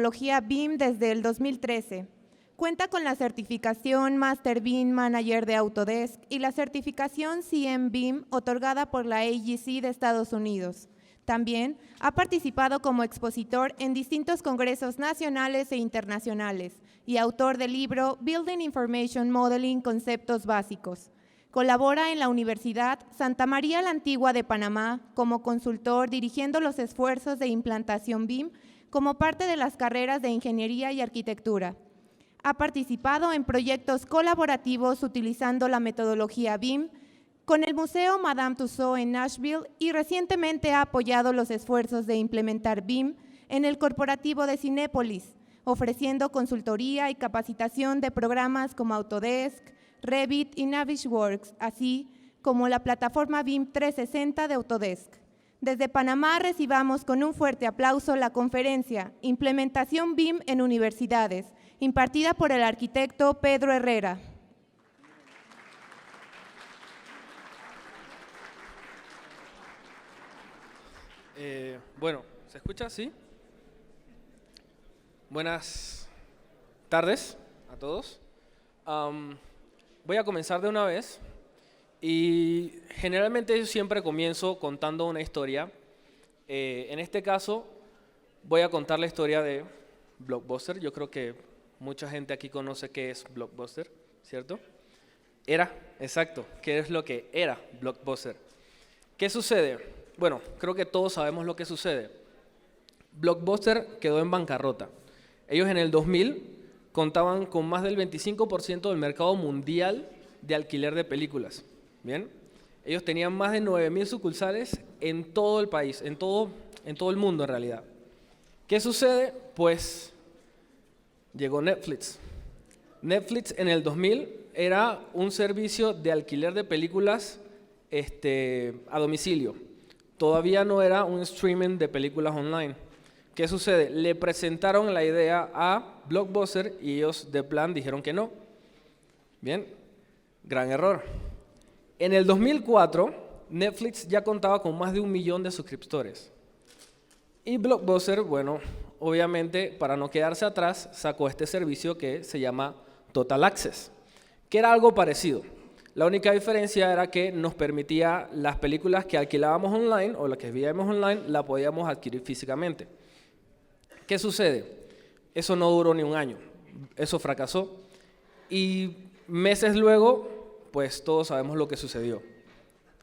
metodología BIM desde el 2013. Cuenta con la certificación Master BIM Manager de Autodesk y la certificación CM BIM otorgada por la AGC de Estados Unidos. También ha participado como expositor en distintos congresos nacionales e internacionales y autor del libro Building Information Modeling Conceptos Básicos. Colabora en la Universidad Santa María la Antigua de Panamá como consultor dirigiendo los esfuerzos de implantación BIM como parte de las carreras de Ingeniería y Arquitectura. Ha participado en proyectos colaborativos utilizando la metodología BIM con el Museo Madame Tussauds en Nashville y recientemente ha apoyado los esfuerzos de implementar BIM en el corporativo de Cinépolis, ofreciendo consultoría y capacitación de programas como Autodesk, Revit y Navisworks, así como la plataforma BIM 360 de Autodesk. Desde Panamá recibamos con un fuerte aplauso la conferencia Implementación BIM en Universidades, impartida por el arquitecto Pedro Herrera. Bueno, ¿se escucha? ¿Sí? Buenas tardes a todos. Voy a comenzar de una vez y generalmente yo siempre comienzo contando una historia. En este caso voy a contar la historia de Blockbuster. Yo creo que mucha gente aquí conoce qué es Blockbuster, ¿cierto? Exacto, ¿qué es lo que era Blockbuster? ¿Qué sucede? Bueno, creo que todos sabemos lo que sucede. Blockbuster quedó en bancarrota. Ellos en el 2000 contaban con más del 25% del mercado mundial de alquiler de películas. ¿Bien? Ellos tenían más de 9.000 sucursales en todo el país, en todo el mundo en realidad. ¿Qué sucede? Pues llegó Netflix. Netflix en el 2000 era un servicio de alquiler de películas a domicilio. Todavía no era un streaming de películas online. ¿Qué sucede? Le presentaron la idea a Blockbuster y ellos de plan dijeron que no. Bien, gran error. En el 2004, Netflix ya contaba con más de 1 millón de suscriptores. Y Blockbuster, bueno, obviamente para no quedarse atrás, sacó este servicio que se llama Total Access, que era algo parecido. La única diferencia era que nos permitía las películas que alquilábamos online o las que veíamos online, la podíamos adquirir físicamente. ¿Qué sucede? Eso no duró ni un año, eso fracasó y meses luego, pues todos sabemos lo que sucedió.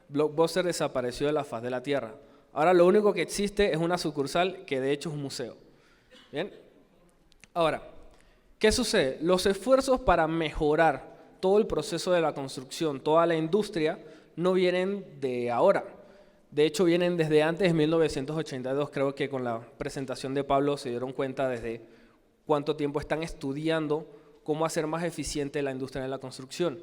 Blockbuster desapareció de la faz de la tierra. Ahora lo único que existe es una sucursal que de hecho es un museo. ¿Bien? Ahora, ¿qué sucede? Los esfuerzos para mejorar todo el proceso de la construcción, toda la industria, no vienen de ahora. De hecho, vienen desde antes de 1982. Creo que con la presentación de Pablo se dieron cuenta desde cuánto tiempo están estudiando cómo hacer más eficiente la industria de la construcción.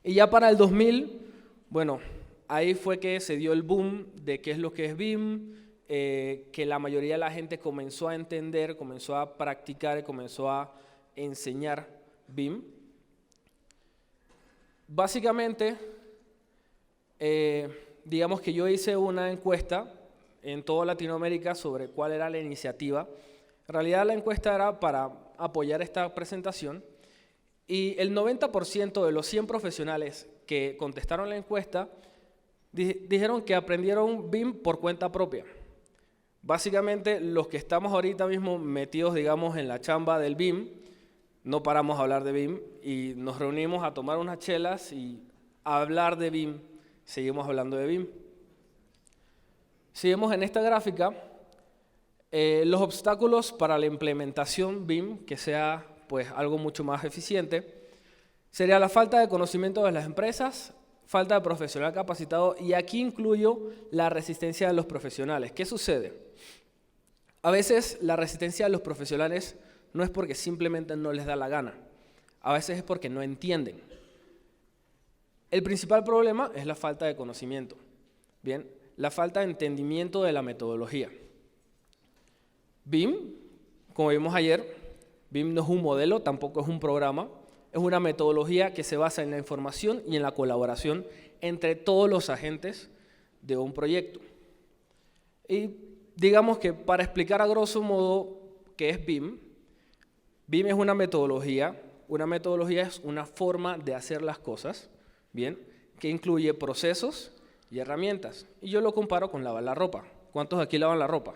Y ya para el 2000, bueno, ahí fue que se dio el boom de qué es lo que es BIM, que la mayoría de la gente comenzó a entender, comenzó a practicar y comenzó a enseñar BIM. Básicamente, digamos que yo hice una encuesta en toda Latinoamérica sobre cuál era la iniciativa. En realidad la encuesta era para apoyar esta presentación y el 90% de los 100 profesionales que contestaron la encuesta dijeron que aprendieron BIM por cuenta propia. Básicamente los que estamos ahorita mismo metidos, digamos, en la chamba del BIM, no paramos a hablar de BIM y nos reunimos a tomar unas chelas y a hablar de BIM. Seguimos hablando de BIM. Si vemos en esta gráfica, los obstáculos para la implementación BIM, que sea pues algo mucho más eficiente, sería la falta de conocimiento de las empresas, falta de profesional capacitado y aquí incluyo la resistencia de los profesionales. ¿Qué sucede? A veces la resistencia de los profesionales no es porque simplemente no les da la gana, a veces es porque no entienden. El principal problema es la falta de conocimiento, ¿bien? La falta de entendimiento de la metodología. BIM, como vimos ayer, BIM no es un modelo, tampoco es un programa, es una metodología que se basa en la información y en la colaboración entre todos los agentes de un proyecto. Y digamos que para explicar a grosso modo ¿qué es BIM? BIM es una metodología es una forma de hacer las cosas, ¿bien? Que incluye procesos y herramientas. Y yo lo comparo con lavar la ropa. ¿Cuántos de aquí lavan la ropa?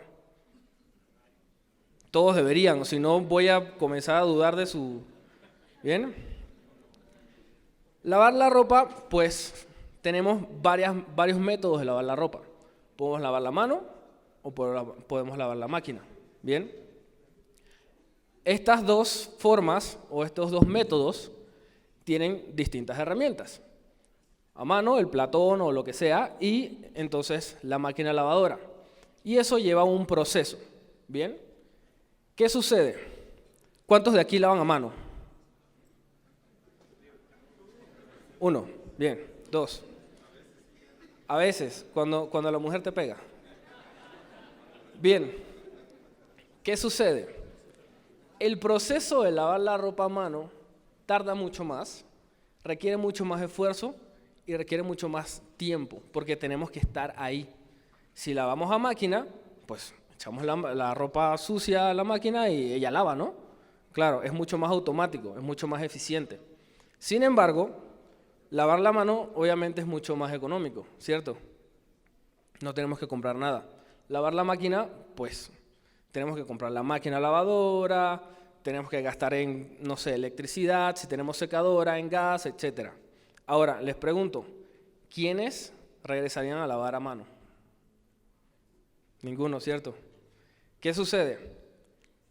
Todos deberían, si no voy a comenzar a dudar de su... ¿Bien? Lavar la ropa, pues tenemos varios métodos de lavar la ropa. Podemos lavar la mano o podemos lavar la máquina. ¿Bien? Estas dos formas o estos dos métodos tienen distintas herramientas. A mano, el platón o lo que sea, y entonces la máquina lavadora. Y eso lleva un proceso. ¿Bien? ¿Qué sucede? ¿Cuántos de aquí lavan a mano? 1. Bien. 2. A veces, cuando la mujer te pega. Bien. ¿Qué sucede? El proceso de lavar la ropa a mano tarda mucho más, requiere mucho más esfuerzo y requiere mucho más tiempo, porque tenemos que estar ahí. Si lavamos a máquina, pues echamos la ropa sucia a la máquina y ella lava, ¿no? Claro, es mucho más automático, es mucho más eficiente. Sin embargo, lavar la mano obviamente es mucho más económico, ¿cierto? No tenemos que comprar nada. Lavar la máquina, pues tenemos que comprar la máquina lavadora, tenemos que gastar en, no sé, electricidad, si tenemos secadora, en gas, etc. Ahora, les pregunto, ¿quiénes regresarían a lavar a mano? Ninguno, ¿cierto? ¿Qué sucede?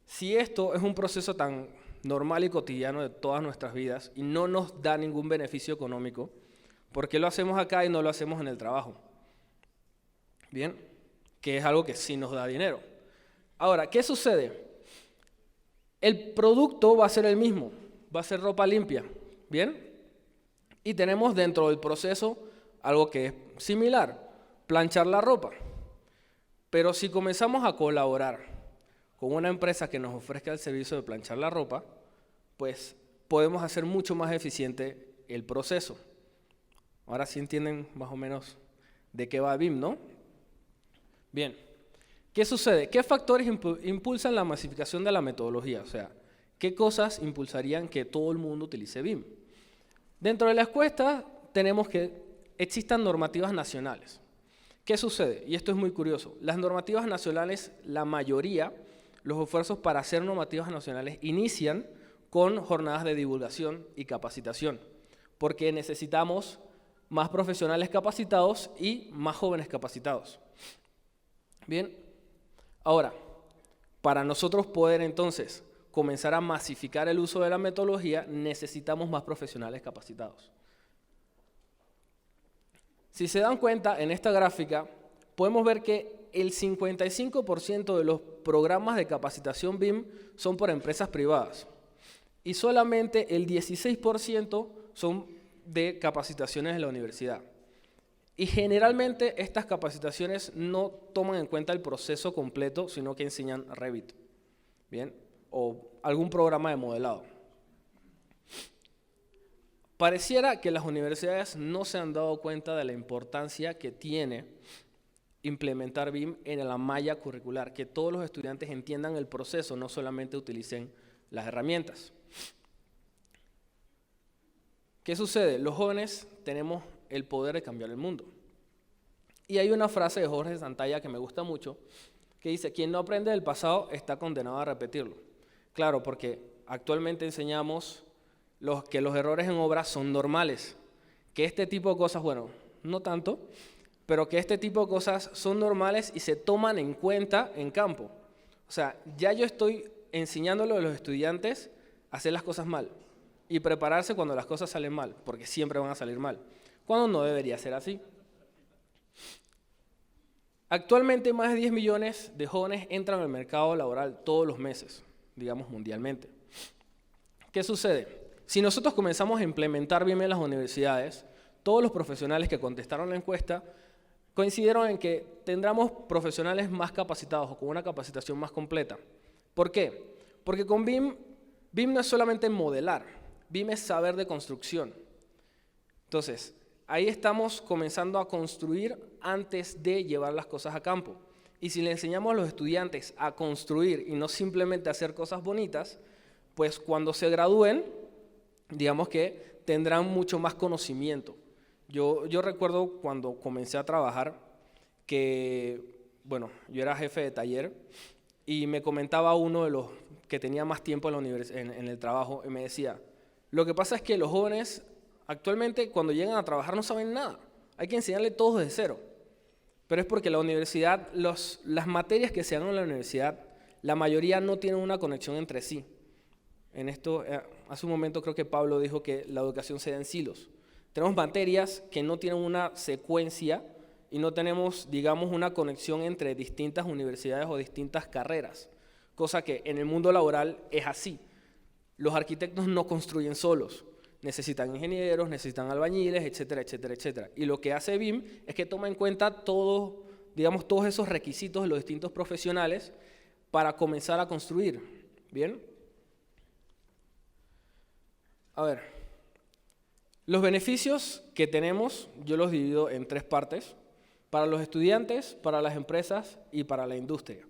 Si esto es un proceso tan normal y cotidiano de todas nuestras vidas y no nos da ningún beneficio económico, ¿por qué lo hacemos acá y no lo hacemos en el trabajo? Bien, que es algo que sí nos da dinero. Ahora, ¿qué sucede? El producto va a ser el mismo, va a ser ropa limpia, ¿bien? Y tenemos dentro del proceso algo que es similar, planchar la ropa. Pero si comenzamos a colaborar con una empresa que nos ofrezca el servicio de planchar la ropa, pues podemos hacer mucho más eficiente el proceso. Ahora sí entienden más o menos de qué va BIM, ¿no? Bien. ¿Qué sucede? ¿Qué factores impulsan la masificación de la metodología? O sea, ¿qué cosas impulsarían que todo el mundo utilice BIM? Dentro de la encuesta tenemos que existan normativas nacionales. ¿Qué sucede? Y esto es muy curioso. Las normativas nacionales, la mayoría, los esfuerzos para hacer normativas nacionales inician con jornadas de divulgación y capacitación, porque necesitamos más profesionales capacitados y más jóvenes capacitados. Bien. Ahora, para nosotros poder entonces comenzar a masificar el uso de la metodología, necesitamos más profesionales capacitados. Si se dan cuenta, en esta gráfica podemos ver que el 55% de los programas de capacitación BIM son por empresas privadas y solamente el 16% son de capacitaciones en la universidad. Y generalmente estas capacitaciones no toman en cuenta el proceso completo, sino que enseñan Revit, ¿bien? O algún programa de modelado. Pareciera que las universidades no se han dado cuenta de la importancia que tiene implementar BIM en la malla curricular, que todos los estudiantes entiendan el proceso, no solamente utilicen las herramientas. ¿Qué sucede? Los jóvenes tenemos el poder de cambiar el mundo. Y hay una frase de Jorge Santalla que me gusta mucho, que dice, quien no aprende del pasado está condenado a repetirlo. Claro, porque actualmente enseñamos que los errores en obra son normales, que este tipo de cosas, bueno, no tanto, pero que este tipo de cosas son normales y se toman en cuenta en campo. O sea, ya yo estoy enseñándole a los estudiantes a hacer las cosas mal y prepararse cuando las cosas salen mal, porque siempre van a salir mal, cuando no debería ser así. Actualmente más de 10 millones de jóvenes entran al mercado laboral todos los meses, digamos mundialmente. ¿Qué sucede? Si nosotros comenzamos a implementar BIM en las universidades, todos los profesionales que contestaron la encuesta coincidieron en que tendremos profesionales más capacitados o con una capacitación más completa. ¿Por qué? Porque con BIM no es solamente modelar, BIM es saber de construcción. Entonces, ahí estamos comenzando a construir antes de llevar las cosas a campo. Y si le enseñamos a los estudiantes a construir y no simplemente a hacer cosas bonitas, pues cuando se gradúen, digamos que tendrán mucho más conocimiento. Yo recuerdo cuando comencé a trabajar que, bueno, yo era jefe de taller y me comentaba uno de los que tenía más tiempo en el trabajo y me decía, lo que pasa es que los jóvenes actualmente cuando llegan a trabajar no saben nada, hay que enseñarle todo desde cero. Pero es porque la universidad, las materias que se dan en la universidad, la mayoría no tienen una conexión entre sí. En esto, hace un momento creo que Pablo dijo que la educación se da en silos. Tenemos materias que no tienen una secuencia y no tenemos, digamos, una conexión entre distintas universidades o distintas carreras, cosa que en el mundo laboral es así. Los arquitectos no construyen solos, necesitan ingenieros, necesitan albañiles, etcétera, etcétera, etcétera. Y lo que hace BIM es que toma en cuenta todos esos requisitos de los distintos profesionales para comenzar a construir. ¿Bien? A ver, los beneficios que tenemos, yo los divido en 3 partes, para los estudiantes, para las empresas y para la industria.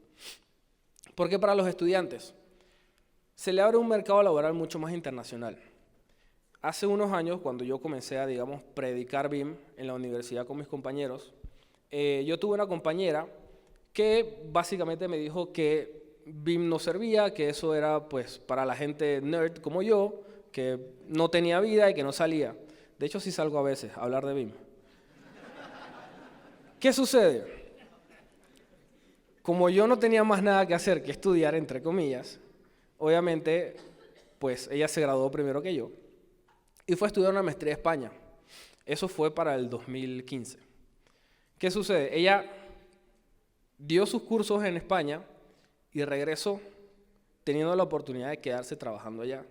¿Por qué para los estudiantes? Se le abre un mercado laboral mucho más internacional. Hace unos años, cuando yo comencé a, digamos, predicar BIM en la universidad con mis compañeros, yo tuve una compañera que básicamente me dijo que BIM no servía, que eso era pues para la gente nerd como yo, que no tenía vida y que no salía. De hecho, sí salgo a veces a hablar de BIM. ¿Qué sucede? Como yo no tenía más nada que hacer que estudiar, entre comillas, obviamente, pues ella se graduó primero que yo y fue a estudiar una maestría a España. Eso fue para el 2015. ¿Qué sucede? Ella dio sus cursos en España y regresó teniendo la oportunidad de quedarse trabajando allá.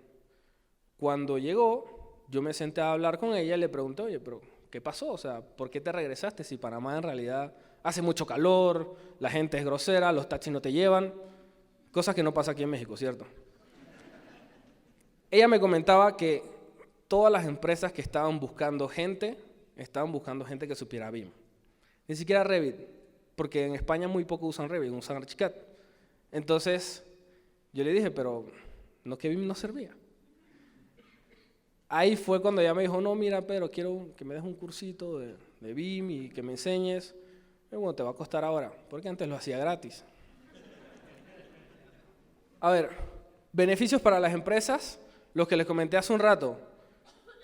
Cuando llegó, yo me senté a hablar con ella y le pregunté, oye, pero ¿qué pasó? O sea, ¿por qué te regresaste si Panamá en realidad hace mucho calor, la gente es grosera, los taxis no te llevan? Cosas que no pasa aquí en México, ¿cierto? Ella me comentaba que todas las empresas que estaban buscando gente que supiera BIM. Ni siquiera Revit, porque en España muy poco usan Revit, usan Archicad. Entonces, yo le dije, pero no, que BIM no servía. Ahí fue cuando ella me dijo, no, mira, Pedro, quiero que me des un cursito de BIM y que me enseñes. Y bueno, te va a costar ahora, porque antes lo hacía gratis. A ver, beneficios para las empresas, los que les comenté hace un rato.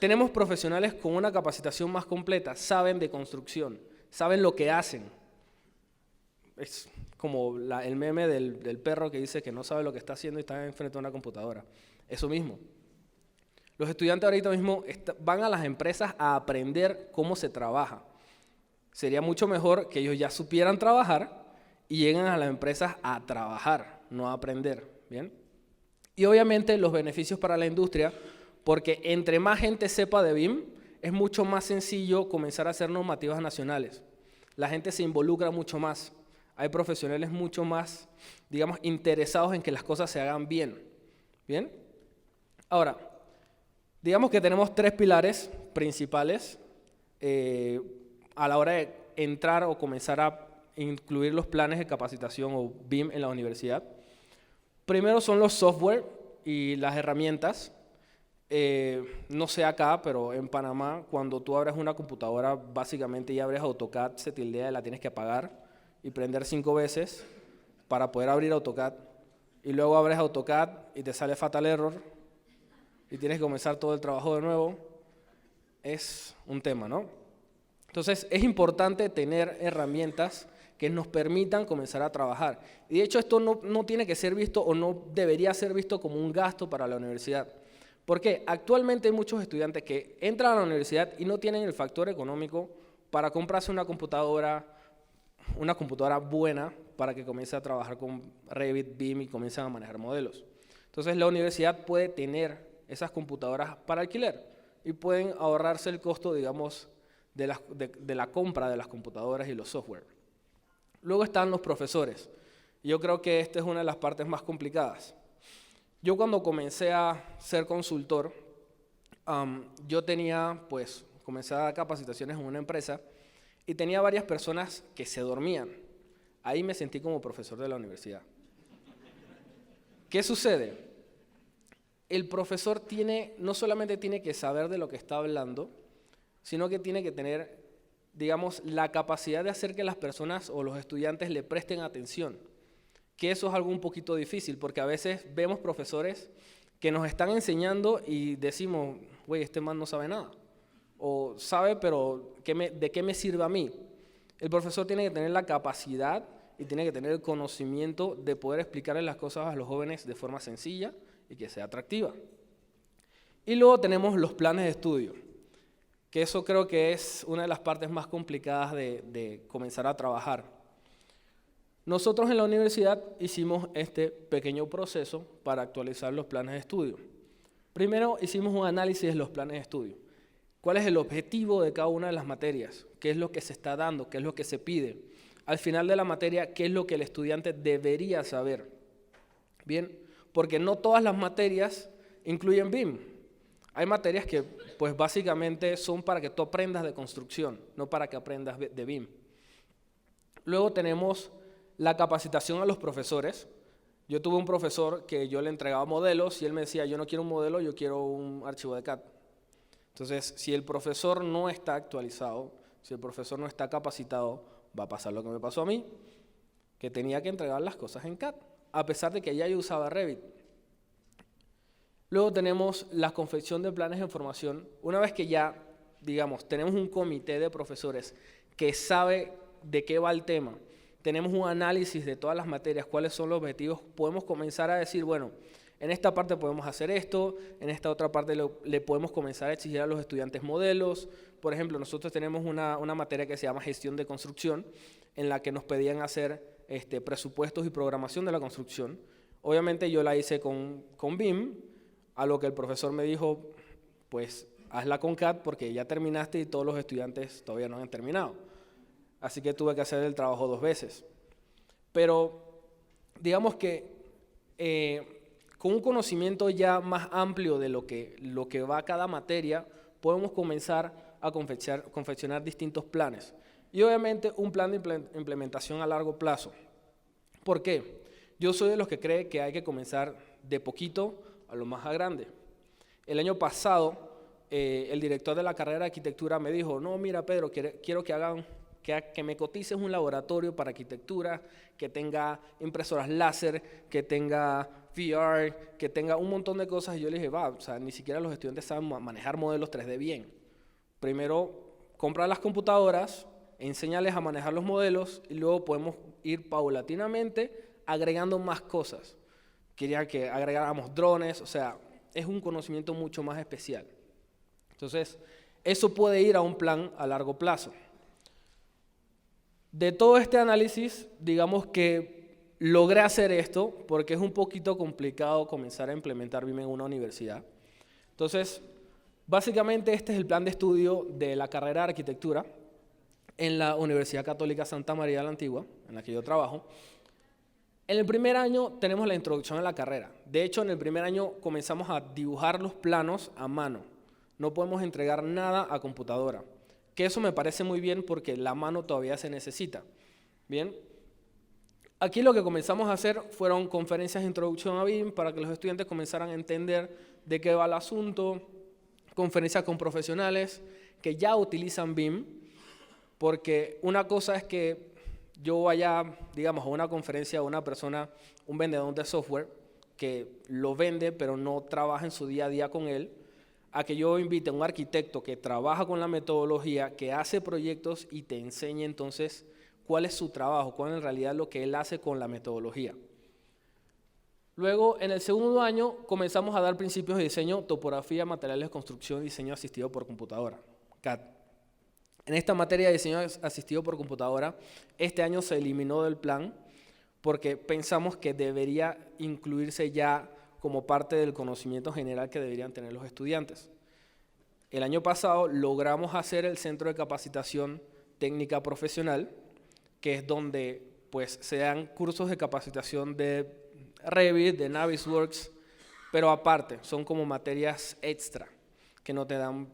Tenemos profesionales con una capacitación más completa, saben de construcción, saben lo que hacen. Es como el meme del perro que dice que no sabe lo que está haciendo y está enfrente de una computadora. Eso mismo. Los estudiantes ahorita mismo van a las empresas a aprender cómo se trabaja. Sería mucho mejor que ellos ya supieran trabajar y lleguen a las empresas a trabajar, no a aprender. ¿Bien? Y obviamente los beneficios para la industria, porque entre más gente sepa de BIM, es mucho más sencillo comenzar a hacer normativas nacionales. La gente se involucra mucho más. Hay profesionales mucho más, digamos, interesados en que las cosas se hagan bien. ¿Bien? Ahora, digamos que tenemos 3 pilares principales a la hora de entrar o comenzar a incluir los planes de capacitación o BIM en la universidad. Primero son los software y las herramientas. No sé acá, pero en Panamá, cuando tú abres una computadora, básicamente ya abres AutoCAD, se tildea y la tienes que apagar y prender 5 veces para poder abrir AutoCAD. Y luego abres AutoCAD y te sale Fatal Error y tienes que comenzar todo el trabajo de nuevo. Es un tema, ¿no? Entonces, es importante tener herramientas que nos permitan comenzar a trabajar. Y de hecho, esto no tiene que ser visto o no debería ser visto como un gasto para la universidad. Porque actualmente hay muchos estudiantes que entran a la universidad y no tienen el factor económico para comprarse una computadora buena para que comience a trabajar con Revit, BIM y comiencen a manejar modelos. Entonces, la universidad puede tener esas computadoras para alquiler y pueden ahorrarse el costo, digamos, de la compra de las computadoras y los software. Luego están los profesores. Yo creo que esta es una de las partes más complicadas. Yo cuando comencé a ser consultor, comencé a dar capacitaciones en una empresa y tenía varias personas que se dormían. Ahí me sentí como profesor de la universidad. ¿Qué sucede? El profesor no solamente tiene que saber de lo que está hablando, sino que tiene que tener, digamos, la capacidad de hacer que las personas o los estudiantes le presten atención. Que eso es algo un poquito difícil, porque a veces vemos profesores que nos están enseñando y decimos, güey, este man no sabe nada. O sabe, pero ¿de qué me sirve a mí? El profesor tiene que tener la capacidad y tiene que tener el conocimiento de poder explicarle las cosas a los jóvenes de forma sencilla y que sea atractiva. Y luego tenemos los planes de estudio, que eso creo que es una de las partes más complicadas de comenzar a trabajar. Nosotros en la universidad hicimos este pequeño proceso para actualizar los planes de estudio. Primero hicimos un análisis de los planes de estudio. ¿Cuál es el objetivo de cada una de las materias? ¿Qué es lo que se está dando? ¿Qué es lo que se pide? Al final de la materia, ¿qué es lo que el estudiante debería saber? Bien, porque no todas las materias incluyen BIM. Hay materias que pues básicamente son para que tú aprendas de construcción, no para que aprendas de BIM. Luego tenemos la capacitación a los profesores. Yo tuve un profesor que yo le entregaba modelos y él me decía, yo no quiero un modelo, yo quiero un archivo de CAD. Entonces, si el profesor no está actualizado, si el profesor no está capacitado, va a pasar lo que me pasó a mí, que tenía que entregar las cosas en CAD, a pesar de que ya yo usaba Revit. Luego tenemos la confección de planes de formación. Una vez que ya, digamos, tenemos un comité de profesores que sabe de qué va el tema, tenemos un análisis de todas las materias, cuáles son los objetivos, podemos comenzar a decir, bueno, en esta parte podemos hacer esto, en esta otra parte le podemos comenzar a exigir a los estudiantes modelos. Por ejemplo, nosotros tenemos una materia que se llama gestión de construcción, en la que nos pedían hacer presupuestos y programación de la construcción. Obviamente yo la hice con BIM, a lo que el profesor me dijo, pues hazla con CAD porque ya terminaste y todos los estudiantes todavía no han terminado. Así que tuve que hacer el trabajo 2 veces. Pero digamos que con un conocimiento ya más amplio de lo que va cada materia, podemos comenzar a confeccionar distintos planes. Y obviamente un plan de implementación a largo plazo. ¿Por qué? Yo soy de los que cree que hay que comenzar de poquito a lo más grande. El año pasado, el director de la carrera de arquitectura me dijo, no, mira Pedro, quiero que me cotices un laboratorio para arquitectura, que tenga impresoras láser, que tenga VR, que tenga un montón de cosas. Y yo le dije, o sea, ni siquiera los estudiantes saben manejar modelos 3D bien. Primero, compra las computadoras, enséñales a manejar los modelos y luego podemos ir paulatinamente agregando más cosas. Quería que agregáramos drones, o sea, es un conocimiento mucho más especial. Entonces, eso puede ir a un plan a largo plazo. De todo este análisis, digamos que logré hacer esto porque es un poquito complicado comenzar a implementar BIM en una universidad. Entonces, básicamente este es el plan de estudio de la carrera de arquitectura en la Universidad Católica Santa María de la Antigua, en la que yo trabajo. En el primer año tenemos la introducción a la carrera. De hecho, en el primer año comenzamos a dibujar los planos a mano. No podemos entregar nada a computadora. Que eso me parece muy bien porque la mano todavía se necesita. Bien. Aquí lo que comenzamos a hacer fueron conferencias de introducción a BIM para que los estudiantes comenzaran a entender de qué va el asunto, conferencias con profesionales que ya utilizan BIM, porque una cosa es que yo vaya, digamos, a una conferencia a una persona, un vendedor de software, que lo vende pero no trabaja en su día a día con él, a que yo invite a un arquitecto que trabaja con la metodología, que hace proyectos y te enseñe entonces cuál es su trabajo, cuál es en realidad lo que él hace con la metodología. Luego, en el segundo año, comenzamos a dar principios de diseño, topografía, materiales de construcción y diseño asistido por computadora, CAD. En esta materia de diseño asistido por computadora, este año se eliminó del plan porque pensamos que debería incluirse ya como parte del conocimiento general que deberían tener los estudiantes. El año pasado logramos hacer el centro de capacitación técnica profesional, que es donde pues, se dan cursos de capacitación de Revit, de Navisworks, pero aparte, son como materias extra que no te dan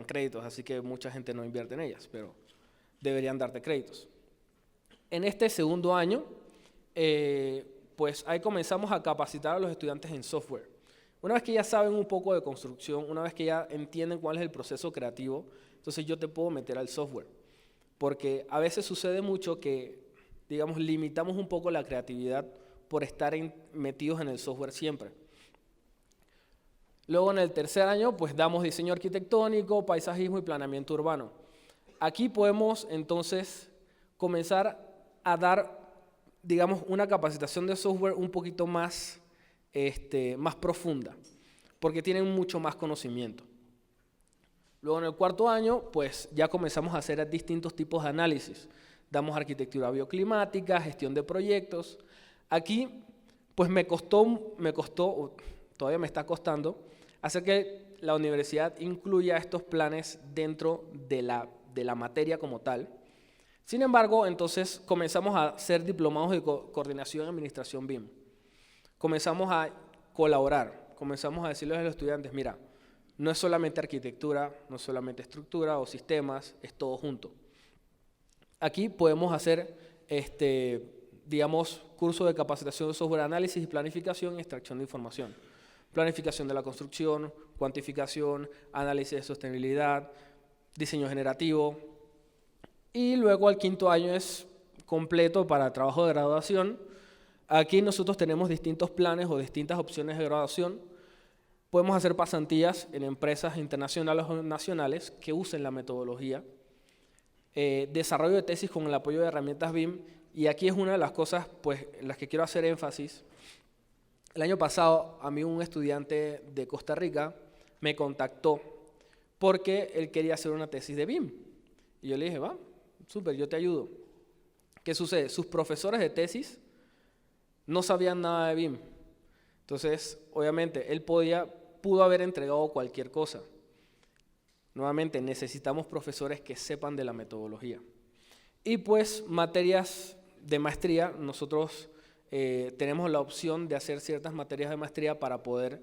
créditos, así que mucha gente no invierte en ellas, pero deberían darte créditos. En este segundo año, pues ahí comenzamos a capacitar a los estudiantes en software. Una vez que ya saben un poco de construcción, una vez que ya entienden cuál es el proceso creativo, entonces yo te puedo meter al software. Porque a veces sucede mucho que, digamos, limitamos un poco la creatividad por estar metidos en el software siempre. Luego en el tercer año, pues damos diseño arquitectónico, paisajismo y planeamiento urbano. Aquí podemos entonces comenzar a dar, digamos, una capacitación de software un poquito más, más profunda, porque tienen mucho más conocimiento. Luego en el cuarto año, pues ya comenzamos a hacer distintos tipos de análisis. Damos arquitectura bioclimática, gestión de proyectos. Aquí, pues me costó, todavía me está costando, hacer que la universidad incluya estos planes dentro de la materia como tal. Sin embargo, entonces comenzamos a hacer diplomados de coordinación y administración BIM. Comenzamos a colaborar, comenzamos a decirles a los estudiantes, mira, no es solamente arquitectura, no es solamente estructura o sistemas, es todo junto. Aquí podemos hacer, digamos, cursos de capacitación de software análisis y planificación y extracción de información. Planificación de la construcción, cuantificación, análisis de sostenibilidad, diseño generativo. Y luego el quinto año es completo para trabajo de graduación. Aquí nosotros tenemos distintos planes o distintas opciones de graduación. Podemos hacer pasantías en empresas internacionales o nacionales que usen la metodología. Desarrollo de tesis con el apoyo de herramientas BIM. Y aquí es una de las cosas pues, en las que quiero hacer énfasis. El año pasado, a mí un estudiante de Costa Rica me contactó porque él quería hacer una tesis de BIM. Y yo le dije, va, súper, yo te ayudo. ¿Qué sucede? Sus profesores de tesis no sabían nada de BIM. Entonces, obviamente, él pudo haber entregado cualquier cosa. Nuevamente, necesitamos profesores que sepan de la metodología. Y pues, materias de maestría, nosotros tenemos la opción de hacer ciertas materias de maestría para poder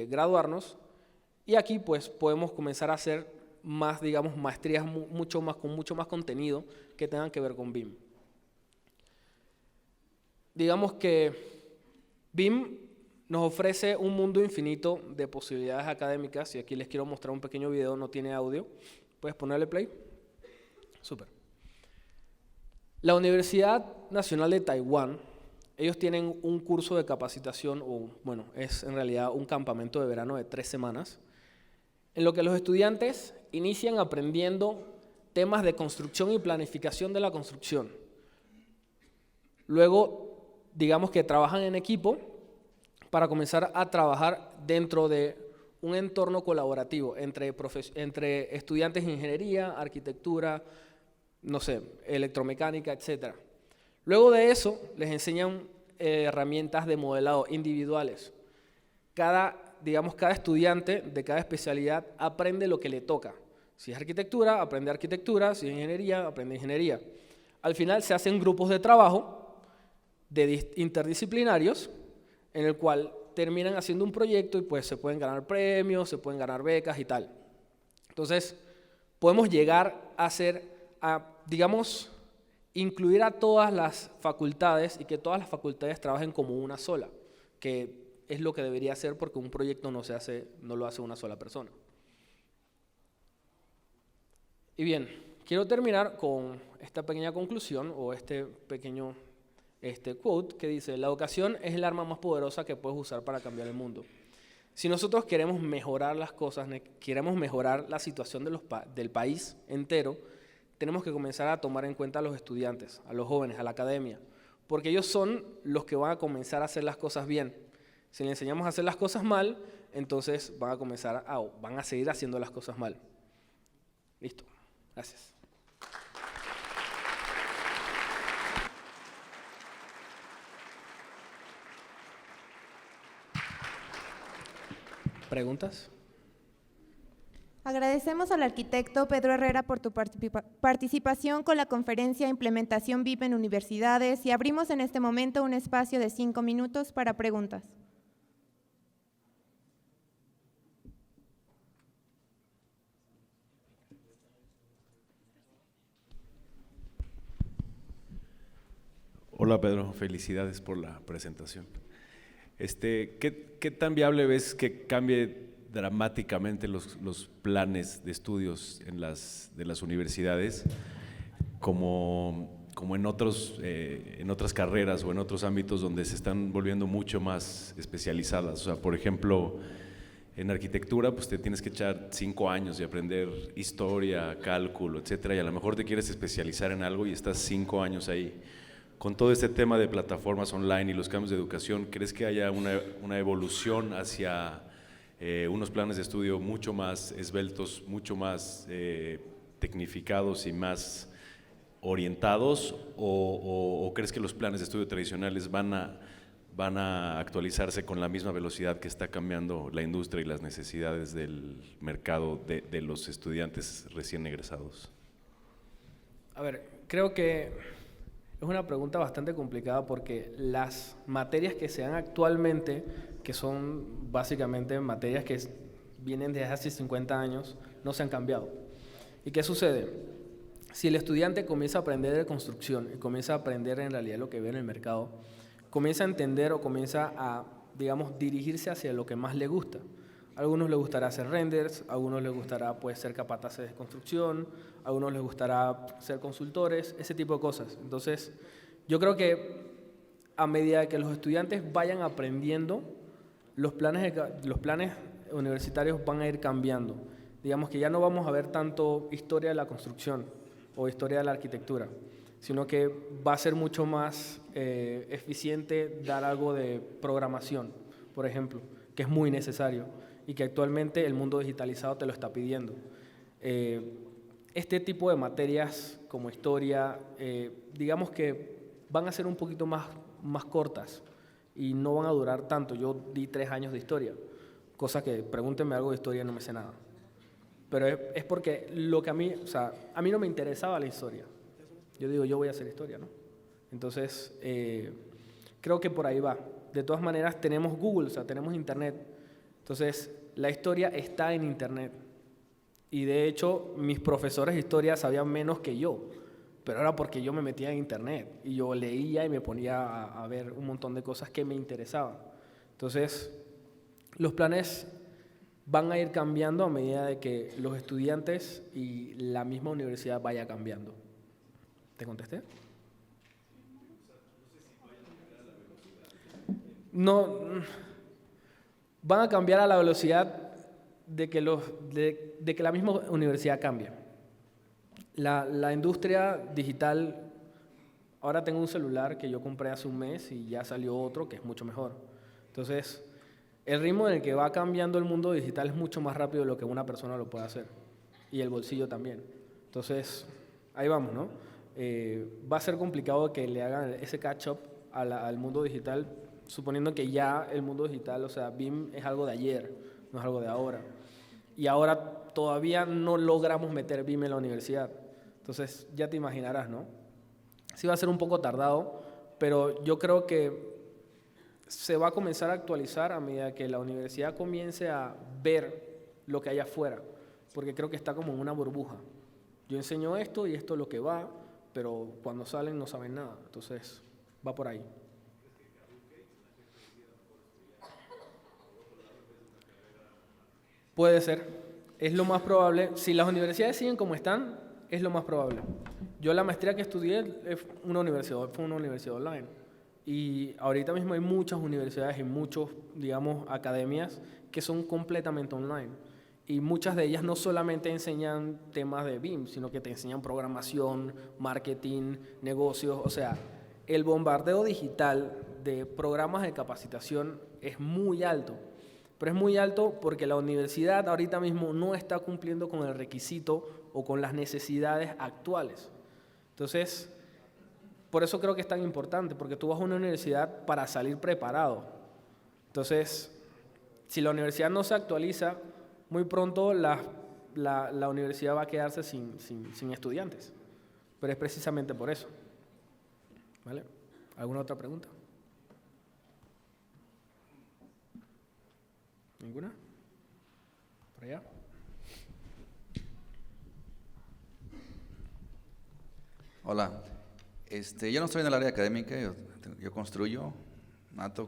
graduarnos. Y aquí, pues, podemos comenzar a hacer más, digamos, maestrías con mucho más contenido que tengan que ver con BIM. Digamos que BIM nos ofrece un mundo infinito de posibilidades académicas y aquí les quiero mostrar un pequeño video, no tiene audio. ¿Puedes ponerle play? Súper. La Universidad Nacional de Taiwán, ellos tienen un curso de capacitación, o bueno, es en realidad un campamento de verano de 3 semanas, en lo que los estudiantes inician aprendiendo temas de construcción y planificación de la construcción. Luego, digamos que trabajan en equipo para comenzar a trabajar dentro de un entorno colaborativo entre estudiantes de ingeniería, arquitectura, no sé, electromecánica, etc. Luego de eso, les enseñan herramientas de modelado individuales. Cada estudiante de cada especialidad aprende lo que le toca. Si es arquitectura, aprende arquitectura, si es ingeniería, aprende ingeniería. Al final se hacen grupos de trabajo interdisciplinarios en el cual terminan haciendo un proyecto y pues se pueden ganar premios, se pueden ganar becas y tal. Entonces, podemos llegar digamos, incluir a todas las facultades y que todas las facultades trabajen como una sola, que es lo que debería hacer porque un proyecto no lo hace una sola persona. Y bien, quiero terminar con esta pequeña conclusión o este pequeño quote que dice: la educación es el arma más poderosa que puedes usar para cambiar el mundo. Si nosotros queremos mejorar las cosas, queremos mejorar la situación del país entero, tenemos que comenzar a tomar en cuenta a los estudiantes, a los jóvenes, a la academia, porque ellos son los que van a comenzar a hacer las cosas bien. Si les enseñamos a hacer las cosas mal, entonces van a seguir haciendo las cosas mal. Listo. Gracias. ¿Preguntas? Agradecemos al arquitecto Pedro Herrera por tu participación con la conferencia Implementación BIM en Universidades y abrimos en este momento un espacio de 5 minutos para preguntas. Hola Pedro, felicidades por la presentación. ¿Qué tan viable ves que cambie dramáticamente los planes de estudios de las universidades como en otras carreras o en otros ámbitos donde se están volviendo mucho más especializadas? O sea, por ejemplo, en arquitectura pues te tienes que echar 5 años y aprender historia, cálculo, etcétera, y a lo mejor te quieres especializar en algo y estás 5 años ahí. Con todo este tema de plataformas online y los cambios de educación, ¿crees que haya una evolución hacia unos planes de estudio mucho más esbeltos, mucho más tecnificados y más orientados? ¿O crees que los planes de estudio tradicionales van a actualizarse con la misma velocidad que está cambiando la industria y las necesidades del mercado de los estudiantes recién egresados? A ver, creo que es una pregunta bastante complicada porque las materias que se dan actualmente, que son básicamente materias que vienen desde hace 50 años, no se han cambiado. ¿Y qué sucede? Si el estudiante comienza a aprender de construcción y comienza a aprender en realidad lo que ve en el mercado, comienza a entender o comienza a, digamos, dirigirse hacia lo que más le gusta. A algunos les gustará hacer renders, a algunos les gustará pues, ser capataces de construcción, a algunos les gustará ser consultores, ese tipo de cosas. Entonces, yo creo que a medida que los estudiantes vayan aprendiendo, los planes universitarios van a ir cambiando. Digamos que ya no vamos a ver tanto historia de la construcción o historia de la arquitectura, sino que va a ser mucho más eficiente dar algo de programación, por ejemplo, que es muy necesario y que actualmente el mundo digitalizado te lo está pidiendo. Este tipo de materias como historia, digamos que van a ser un poquito más cortas y no van a durar tanto. Yo di 3 años de historia, cosa que pregúntenme algo de historia y no me sé nada. Pero es porque lo que a mí no me interesaba la historia. Yo digo, yo voy a hacer historia, ¿no? Entonces, creo que por ahí va. De todas maneras, tenemos Google, o sea, tenemos Internet. Entonces, la historia está en Internet. Y de hecho, mis profesores de historia sabían menos que yo, pero era porque yo me metía en Internet y yo leía y me ponía a ver un montón de cosas que me interesaban. Entonces, los planes van a ir cambiando a medida de que los estudiantes y la misma universidad vaya cambiando. ¿Te contesté? No, van a cambiar a la velocidad de que la misma universidad cambie. La industria digital, ahora tengo un celular que yo compré hace un mes y ya salió otro que es mucho mejor. Entonces, el ritmo en el que va cambiando el mundo digital es mucho más rápido de lo que una persona lo puede hacer. Y el bolsillo también. Entonces, ahí vamos, ¿no? Va a ser complicado que le hagan ese catch-up al mundo digital, suponiendo que ya el mundo digital, o sea, BIM es algo de ayer, no es algo de ahora. Y ahora todavía no logramos meter BIM en la universidad. Entonces, ya te imaginarás, ¿no? Sí va a ser un poco tardado, pero yo creo que se va a comenzar a actualizar a medida que la universidad comience a ver lo que hay afuera, porque creo que está como en una burbuja. Yo enseño esto y esto es lo que va, pero cuando salen no saben nada, entonces va por ahí. Puede ser, es lo más probable. Si las universidades siguen como están, es lo más probable. Yo la maestría que estudié fue una universidad online. Y ahorita mismo hay muchas universidades y muchos, digamos, academias que son completamente online. Y muchas de ellas no solamente enseñan temas de BIM, sino que te enseñan programación, marketing, negocios. O sea, el bombardeo digital de programas de capacitación es muy alto. Pero es muy alto porque la universidad ahorita mismo no está cumpliendo con el requisito o con las necesidades actuales. Entonces, por eso creo que es tan importante, porque tú vas a una universidad para salir preparado. Entonces, si la universidad no se actualiza, muy pronto la universidad va a quedarse sin estudiantes. Pero es precisamente por eso. ¿Vale? ¿Alguna otra pregunta? ¿Ninguna? ¿Por allá? Hola. Yo no estoy en el área académica, yo construyo,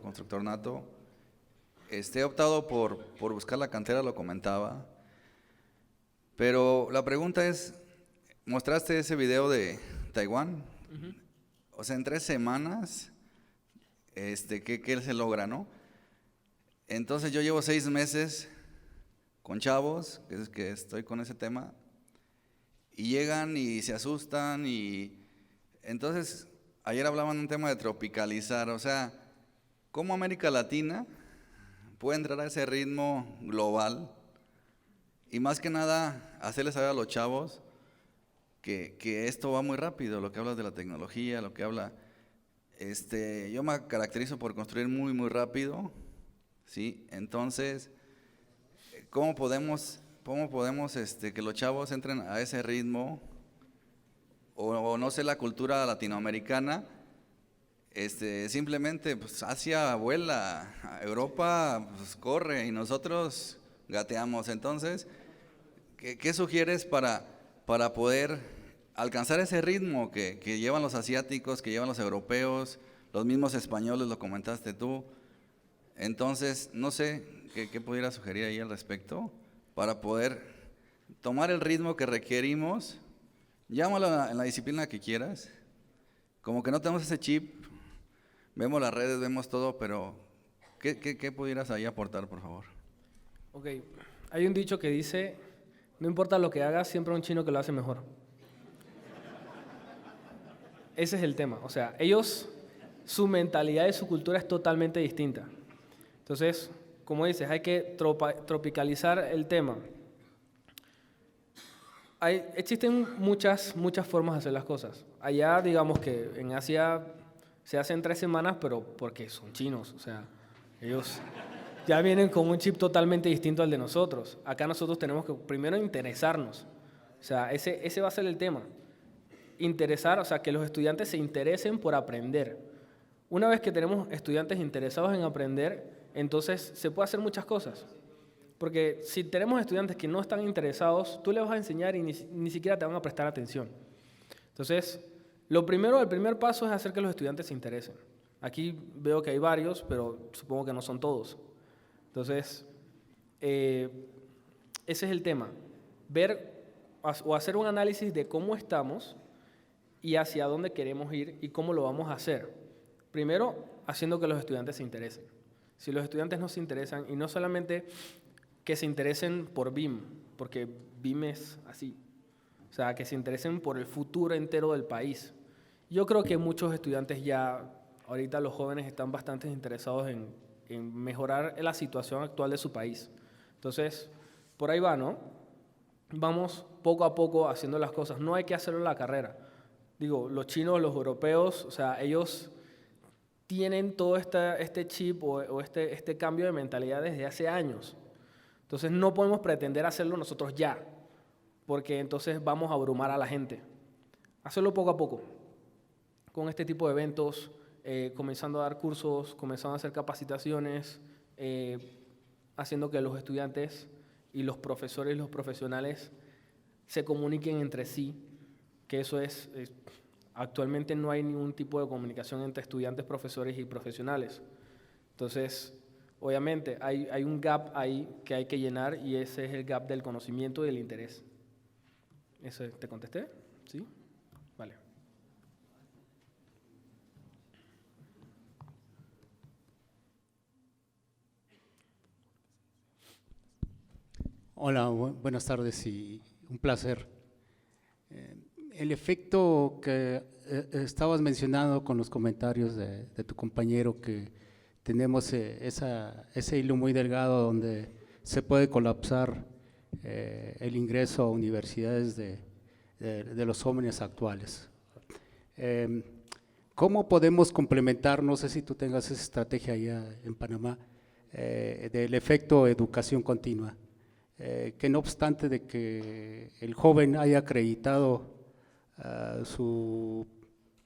constructor nato. He optado por buscar la cantera, lo comentaba. Pero la pregunta es, mostraste ese video de Taiwán. O sea, en 3 semanas, ¿qué se logra, no? Entonces yo llevo 6 meses con chavos, que estoy con ese tema, y llegan y se asustan y entonces ayer hablaban de un tema de tropicalizar, o sea, ¿cómo América Latina puede entrar a ese ritmo global? Y más que nada, hacerles saber a los chavos que esto va muy rápido, lo que hablas de la tecnología, lo que habla, yo me caracterizo por construir muy, muy rápido, ¿sí? Entonces, ¿cómo podemos que los chavos entren a ese ritmo? O no sé, la cultura latinoamericana, simplemente pues Asia vuela, Europa pues, corre y nosotros gateamos. Entonces, ¿qué sugieres para poder alcanzar ese ritmo que llevan los asiáticos, que llevan los europeos, los mismos españoles, lo comentaste tú? Entonces, no sé, ¿qué pudiera sugerir ahí al respecto para poder tomar el ritmo que requerimos? Llámalo en la disciplina que quieras. Como que no tenemos ese chip, vemos las redes, vemos todo, pero ¿qué pudieras ahí aportar, por favor? Ok, hay un dicho que dice, no importa lo que hagas, siempre hay un chino que lo hace mejor. Ese es el tema, o sea, ellos, su mentalidad y su cultura es totalmente distinta. Entonces, como dices, hay que tropicalizar el tema. Existen muchas formas de hacer las cosas. Allá, digamos que en Asia se hace en 3 semanas, pero porque son chinos, o sea, ellos ya vienen con un chip totalmente distinto al de nosotros. Acá nosotros tenemos que primero interesarnos, o sea, ese va a ser el tema. Interesar, o sea, que los estudiantes se interesen por aprender. Una vez que tenemos estudiantes interesados en aprender, entonces se puede hacer muchas cosas. Porque si tenemos estudiantes que no están interesados, tú les vas a enseñar y ni siquiera te van a prestar atención. Entonces, el primer paso es hacer que los estudiantes se interesen. Aquí veo que hay varios, pero supongo que no son todos. Entonces, ese es el tema. Ver o hacer un análisis de cómo estamos y hacia dónde queremos ir y cómo lo vamos a hacer. Primero, haciendo que los estudiantes se interesen. Si los estudiantes no se interesan, y no solamente que se interesen por BIM, porque BIM es así, o sea, que se interesen por el futuro entero del país. Yo creo que muchos estudiantes ya, ahorita los jóvenes están bastante interesados en mejorar la situación actual de su país. Entonces, por ahí va, ¿no? Vamos poco a poco haciendo las cosas, no hay que hacerlo en la carrera. Digo, los chinos, los europeos, o sea, ellos tienen todo este chip o este cambio de mentalidad desde hace años. Entonces no podemos pretender hacerlo nosotros ya, porque entonces vamos a abrumar a la gente. Hacerlo poco a poco, con este tipo de eventos, comenzando a dar cursos, comenzando a hacer capacitaciones, haciendo que los estudiantes y los profesores y los profesionales se comuniquen entre sí, que eso es actualmente no hay ningún tipo de comunicación entre estudiantes, profesores y profesionales. Entonces, obviamente, hay un gap ahí que hay que llenar y ese es el gap del conocimiento y del interés. ¿Eso te contesté? ¿Sí? Vale. Hola, buenas tardes y un placer. El efecto que estabas mencionando con los comentarios de tu compañero, que tenemos ese hilo muy delgado donde se puede colapsar el ingreso a universidades de los jóvenes actuales. ¿Cómo podemos complementar, no sé si tú tengas esa estrategia allá en Panamá, del efecto educación continua? Que no obstante de que el joven haya acreditado su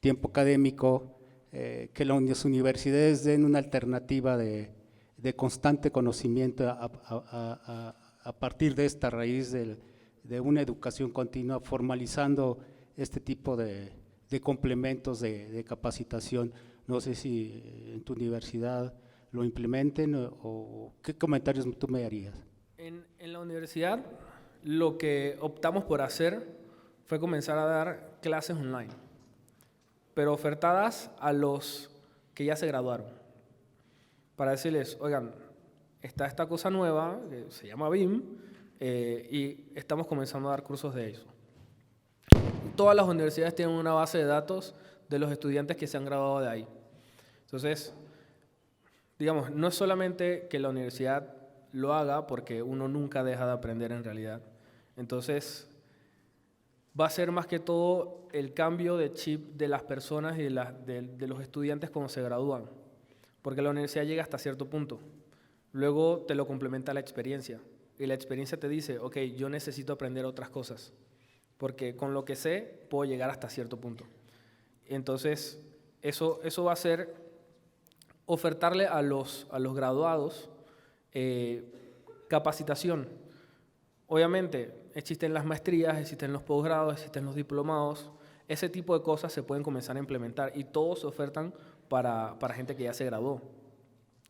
tiempo académico, que las universidades den una alternativa de constante conocimiento a partir de esta raíz de una educación continua, formalizando este tipo de de complementos de capacitación. No sé si en tu universidad lo implementen o qué comentarios tú me harías. En la universidad lo que optamos por hacer fue comenzar a dar clases online, pero ofertadas a los que ya se graduaron, para decirles, oigan, está esta cosa nueva que se llama BIM y estamos comenzando a dar cursos de eso. Todas las universidades tienen una base de datos de los estudiantes que se han graduado de ahí. Entonces, digamos, no es solamente que la universidad lo haga, porque uno nunca deja de aprender en realidad. Entonces, va a ser más que todo el cambio de chip de las personas y de los estudiantes cuando se gradúan, porque la universidad llega hasta cierto punto. Luego te lo complementa la experiencia, y la experiencia te dice, ok, yo necesito aprender otras cosas, porque con lo que sé puedo llegar hasta cierto punto. Entonces, eso va a ser ofertarle a los graduados capacitación. Obviamente, existen las maestrías, existen los posgrados, existen los diplomados. Ese tipo de cosas se pueden comenzar a implementar y todos se ofertan para gente que ya se graduó.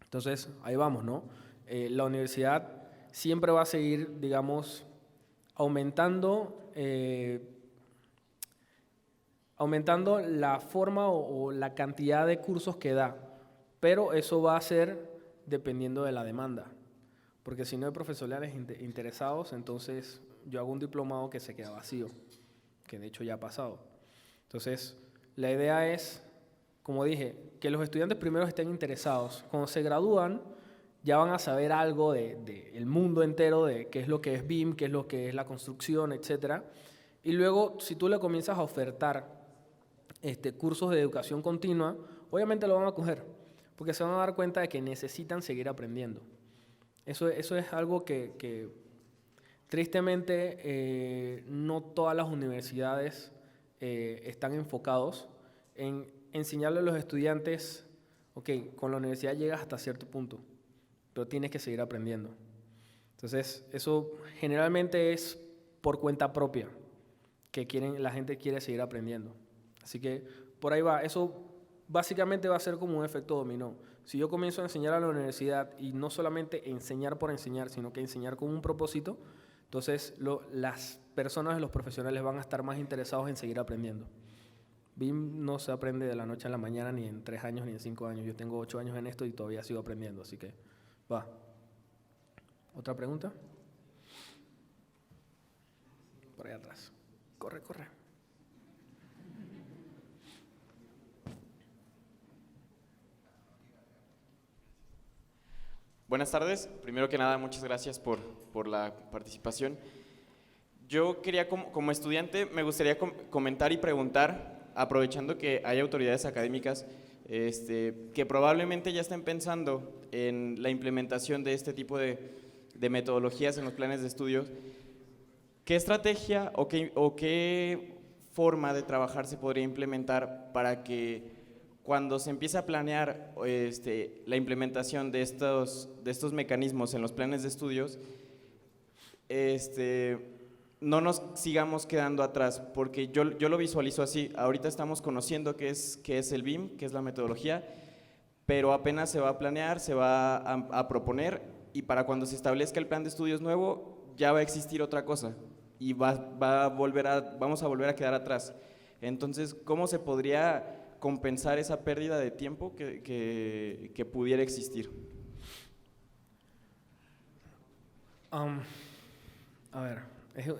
Entonces, ahí vamos, ¿no? La universidad siempre va a seguir, digamos, aumentando la forma o la cantidad de cursos que da, pero eso va a ser dependiendo de la demanda, porque si no hay profesionales interesados, entonces yo hago un diplomado que se queda vacío, que de hecho ya ha pasado. Entonces, la idea es, como dije, que los estudiantes primero estén interesados. Cuando se gradúan, ya van a saber algo del mundo entero, de qué es lo que es BIM, qué es lo que es la construcción, etc. Y luego, si tú le comienzas a ofertar cursos de educación continua, obviamente lo van a coger, porque se van a dar cuenta de que necesitan seguir aprendiendo. Eso es algo que tristemente no todas las universidades están enfocados en enseñarle a los estudiantes, ok, con la universidad llegas hasta cierto punto, pero tienes que seguir aprendiendo. Entonces, eso generalmente es por cuenta propia, que la gente quiere seguir aprendiendo. Así que por ahí va. Eso básicamente va a ser como un efecto dominó. Si yo comienzo a enseñar a la universidad y no solamente enseñar por enseñar, sino que enseñar con un propósito, entonces las personas, los profesionales van a estar más interesados en seguir aprendiendo. BIM no se aprende de la noche a la mañana, ni en 3 años, ni en 5 años. Yo tengo 8 años en esto y todavía sigo aprendiendo, así que va. ¿Otra pregunta? Por ahí atrás. Corre, corre. Buenas tardes. Primero que nada, muchas gracias por la participación. Yo quería, como estudiante, me gustaría comentar y preguntar, aprovechando que hay autoridades académicas que probablemente ya estén pensando en la implementación de este tipo de metodologías en los planes de estudios, ¿qué estrategia o qué forma de trabajar se podría implementar para que cuando se empiece a planear la implementación de estos mecanismos en los planes de estudios, no nos sigamos quedando atrás? Porque yo lo visualizo así. Ahorita estamos conociendo qué es el BIM, qué es la metodología, pero apenas se va a planear, se va a proponer, y para cuando se establezca el plan de estudios nuevo, ya va a existir otra cosa y vamos a volver a quedar atrás. Entonces, ¿cómo se podría compensar esa pérdida de tiempo que pudiera existir? A ver,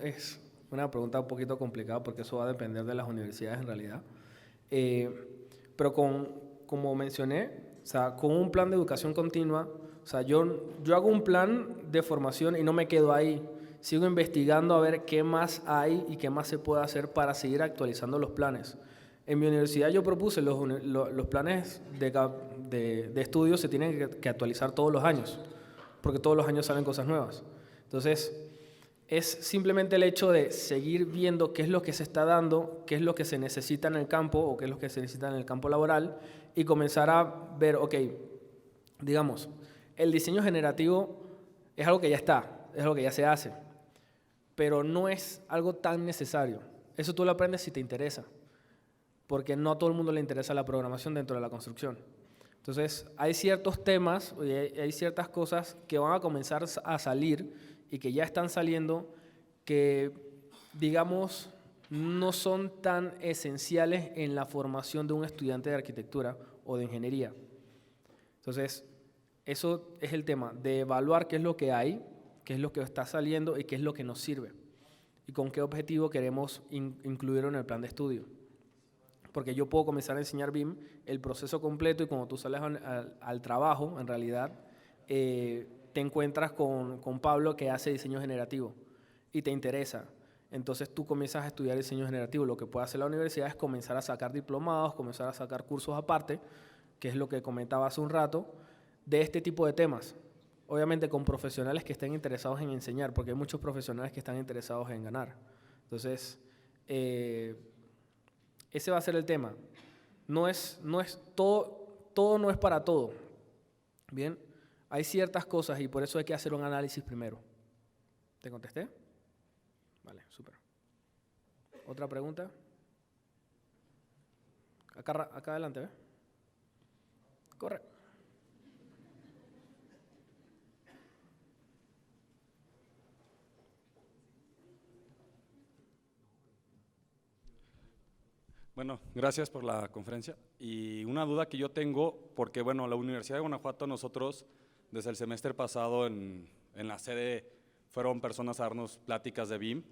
es una pregunta un poquito complicada porque eso va a depender de las universidades en realidad. Pero como mencioné, o sea, con un plan de educación continua, o sea, yo hago un plan de formación y no me quedo ahí. Sigo investigando a ver qué más hay y qué más se puede hacer para seguir actualizando los planes. En mi universidad yo propuse los planes de estudio se tienen que actualizar todos los años, porque todos los años salen cosas nuevas. Entonces, es simplemente el hecho de seguir viendo qué es lo que se está dando, qué es lo que se necesita en el campo o qué es lo que se necesita en el campo laboral, y comenzar a ver, ok, digamos, el diseño generativo es algo que ya está, es algo que ya se hace, pero no es algo tan necesario. Eso tú lo aprendes si te interesa. porque no a todo el mundo le interesa la programación dentro de la construcción. Entonces, hay ciertos temas, y hay ciertas cosas que van a comenzar a salir y que ya están saliendo que, digamos, no son tan esenciales en la formación de un estudiante de arquitectura o de ingeniería. Entonces, eso es el tema, de evaluar qué es lo que hay, qué es lo que está saliendo y qué es lo que nos sirve. Y con qué objetivo queremos incluirlo en el plan de estudio. Porque yo puedo comenzar a enseñar BIM, el proceso completo, y cuando tú sales al trabajo, en realidad, te encuentras con Pablo, que hace diseño generativo y te interesa. Entonces tú comienzas a estudiar diseño generativo. Lo que puede hacer la universidad es comenzar a sacar diplomados, comenzar a sacar cursos aparte, que es lo que comentaba hace un rato, de este tipo de temas. Obviamente con profesionales que estén interesados en enseñar, porque hay muchos profesionales que están interesados en ganar. Entonces, ese va a ser el tema. No es todo no es para todo. Bien, hay ciertas cosas y por eso hay que hacer un análisis primero. ¿Te contesté? Vale, súper. ¿Otra pregunta? Acá adelante, ¿ves? Corre. Bueno, gracias por la conferencia. Y una duda que yo tengo, porque bueno, la Universidad de Guanajuato, nosotros desde el semestre pasado en la sede fueron personas a darnos pláticas de BIM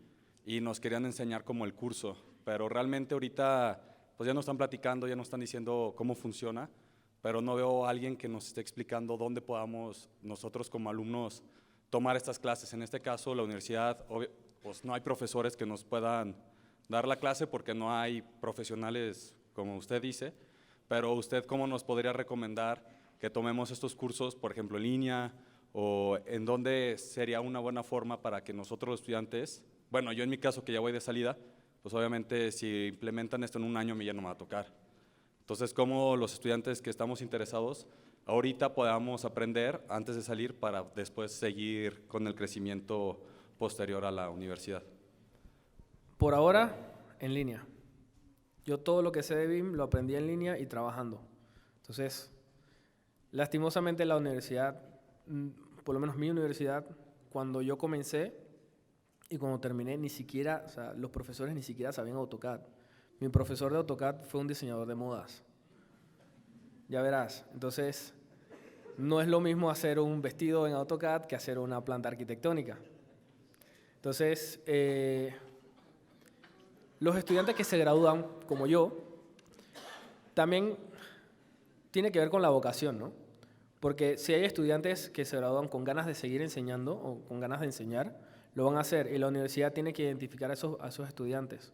y nos querían enseñar como el curso, pero realmente ahorita pues ya nos están platicando, ya nos están diciendo cómo funciona, pero no veo a alguien que nos esté explicando dónde podamos nosotros como alumnos tomar estas clases. En este caso, la universidad, pues no hay profesores que nos puedan dar la clase porque no hay profesionales, como usted dice, pero usted cómo nos podría recomendar que tomemos estos cursos, por ejemplo, en línea, o en dónde sería una buena forma para que nosotros los estudiantes, bueno, yo en mi caso que ya voy de salida, pues obviamente si implementan esto en un año a mí ya no me va a tocar. Entonces, cómo los estudiantes que estamos interesados ahorita podamos aprender antes de salir para después seguir con el crecimiento posterior a la universidad. Por ahora, en línea. Yo todo lo que sé de BIM lo aprendí en línea y trabajando. Entonces, lastimosamente la universidad, por lo menos mi universidad, cuando yo comencé y cuando terminé, ni siquiera, o sea, los profesores ni siquiera sabían AutoCAD. Mi profesor de AutoCAD fue un diseñador de modas. Ya verás. Entonces, no es lo mismo hacer un vestido en AutoCAD que hacer una planta arquitectónica. Entonces, los estudiantes que se gradúan, como yo, también tiene que ver con la vocación, ¿no? Porque si hay estudiantes que se gradúan con ganas de seguir enseñando o con ganas de enseñar, lo van a hacer y la universidad tiene que identificar a esos estudiantes.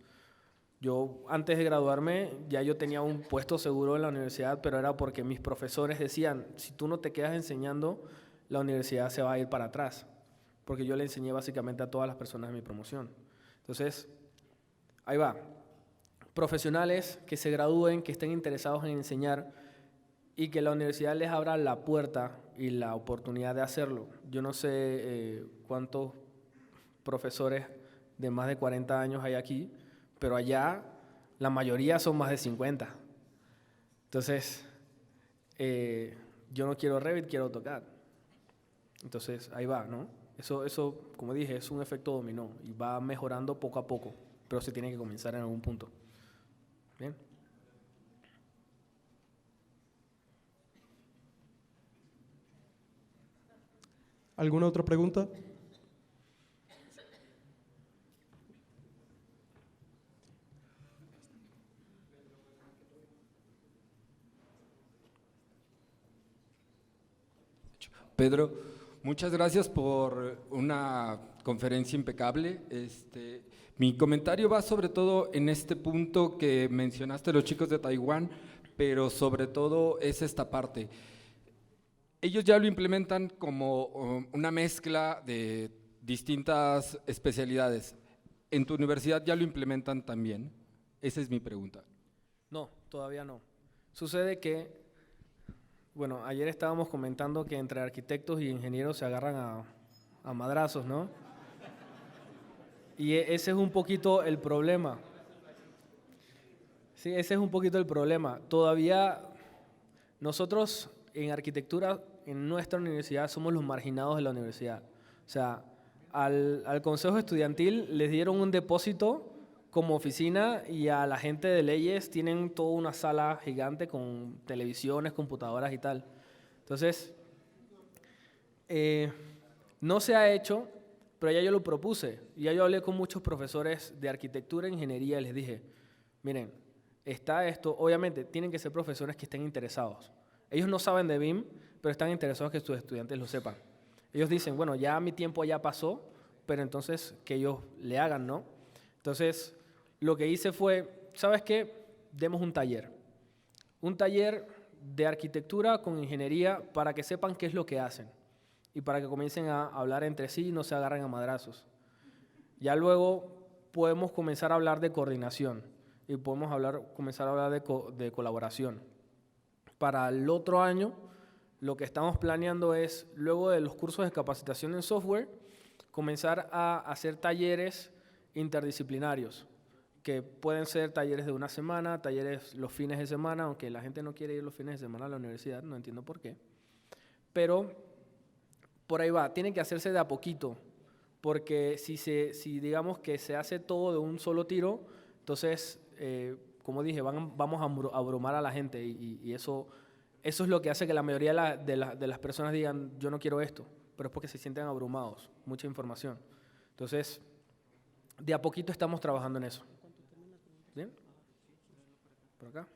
Yo, antes de graduarme, ya yo tenía un puesto seguro en la universidad, pero era porque mis profesores decían, si tú no te quedas enseñando, la universidad se va a ir para atrás, porque yo le enseñé básicamente a todas las personas de mi promoción. Entonces, ahí va. Profesionales que se gradúen, que estén interesados en enseñar y que la universidad les abra la puerta y la oportunidad de hacerlo. Yo no sé cuántos profesores de más de 40 años hay aquí, pero allá la mayoría son más de 50. Entonces, yo no quiero Revit, quiero AutoCAD. Entonces, ahí va, ¿no? Eso, como dije, es un efecto dominó y va mejorando poco a poco, pero se tiene que comenzar en algún punto. Bien. ¿Alguna otra pregunta? Pedro, muchas gracias por una conferencia impecable. Mi comentario va sobre todo en este punto que mencionaste los chicos de Taiwán, pero sobre todo es esta parte. Ellos ya lo implementan como una mezcla de distintas especialidades. ¿En tu universidad ya lo implementan también? Esa es mi pregunta. No, todavía no. Sucede que, bueno, ayer estábamos comentando que entre arquitectos y ingenieros se agarran a madrazos, ¿no? Y ese es un poquito el problema. Sí, ese es un poquito el problema. Todavía nosotros en arquitectura, en nuestra universidad, somos los marginados de la universidad. O sea, al consejo estudiantil les dieron un depósito como oficina y a la gente de leyes tienen toda una sala gigante con televisiones, computadoras y tal. Entonces, no se ha hecho, pero ya yo lo propuse. Ya yo hablé con muchos profesores de arquitectura e ingeniería y les dije, miren, está esto, obviamente tienen que ser profesores que estén interesados. Ellos no saben de BIM, pero están interesados que sus estudiantes lo sepan. Ellos dicen, bueno, ya mi tiempo ya pasó, pero entonces que ellos le hagan, ¿no? Entonces, lo que hice fue, ¿sabes qué? Demos un taller. Un taller de arquitectura con ingeniería para que sepan qué es lo que hacen y para que comiencen a hablar entre sí y no se agarren a madrazos. Ya luego podemos comenzar a hablar de coordinación y podemos comenzar a hablar de colaboración. Para el otro año, lo que estamos planeando es, luego de los cursos de capacitación en software, comenzar a hacer talleres interdisciplinarios, que pueden ser talleres de una semana, talleres los fines de semana, aunque la gente no quiere ir los fines de semana a la universidad, no entiendo por qué. Pero por ahí va, tiene que hacerse de a poquito, porque si digamos que se hace todo de un solo tiro, entonces, como dije, vamos a abrumar a la gente y eso es lo que hace que la mayoría de las personas digan, yo no quiero esto, pero es porque se sienten abrumados, mucha información. Entonces, de a poquito estamos trabajando en eso. ¿Bien? ¿Por acá?